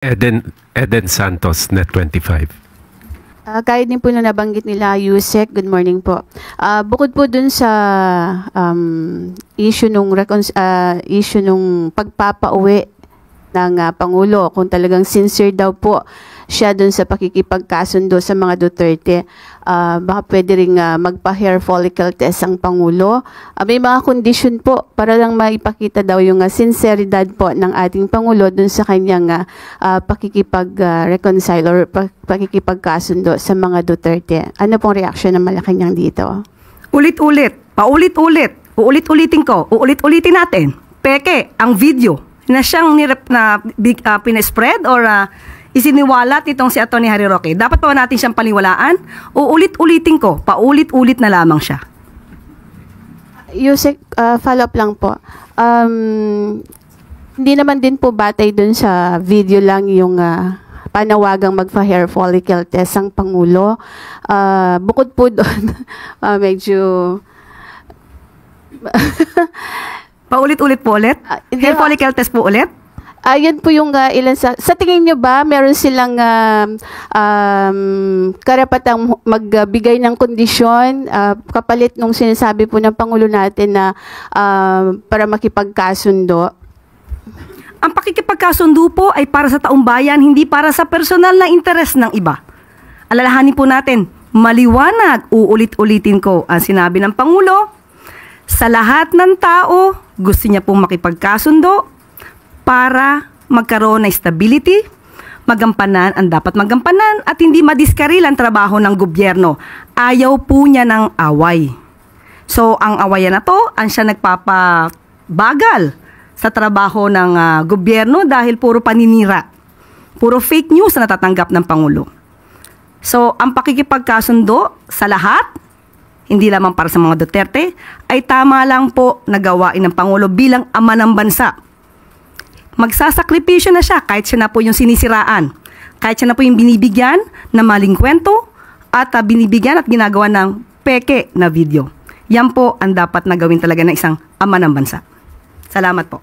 Eden Santos, Net25. Kahit din po na nabanggit nila, Yusek, good morning po. Bukod po dun sa issue nung pagpapauwi ng Pangulo, kung talagang sincere daw po siya dun sa pakikipagkasundo sa mga Duterte, baka pwede rin magpa-hair follicle test ang Pangulo. May mga condition po para lang maipakita daw yung sinceridad po ng ating Pangulo dun sa kanyang pakikipag-reconcile or pakikipagkasundo sa mga Duterte. Ano pong reaction ng Malacanang dito? Ulit-ulit, paulit-ulit, uulit-ulitin ko, uulit-ulitin natin. Peke, ang video na siyang pinespread or isiniwalat nitong si Atty. Harry Roque. Dapat pa natin siyang paniwalaan? Uulit-ulitin ko, paulit-ulit na lamang siya. Yusek, follow-up lang po. Hindi naman din po batay dun sa video lang yung panawagang magpa-hair follicle test ang Pangulo. Bukod po doon, medyo... Paulit-ulit po ulit? Hair follicle test po ulit? Yan po yung ilan sa tingin nyo ba meron silang karapatang magbigay ng kondisyon kapalit nung sinasabi po ng Pangulo natin na para makipagkasundo? Ang pakikipagkasundo po ay para sa taong bayan, hindi para sa personal na interes ng iba. Alalahanin po natin, maliwanag, uulit-ulitin ko ang sinabi ng Pangulo, sa lahat ng tao, gusto niya pong makipagkasundo para magkaroon ng stability, magampanan ang dapat magampanan at hindi madiskaril ang trabaho ng gobyerno. Ayaw po niya ng away. So, ang awayan na to, ang siya nagpapabagal sa trabaho ng gobyerno dahil puro paninira. Puro fake news na natatanggap ng Pangulo. So, ang pakikipagkasundo sa lahat, hindi lamang para sa mga Duterte, ay tama lang po na gawain ng Pangulo bilang ama ng bansa. Magsasakripisyo na siya kahit siya na po yung sinisiraan, kahit siya na po yung binibigyan na maling kwento at binibigyan at ginagawa ng peke na video. Yan po ang dapat na gawin talaga ng isang ama ng bansa. Salamat po.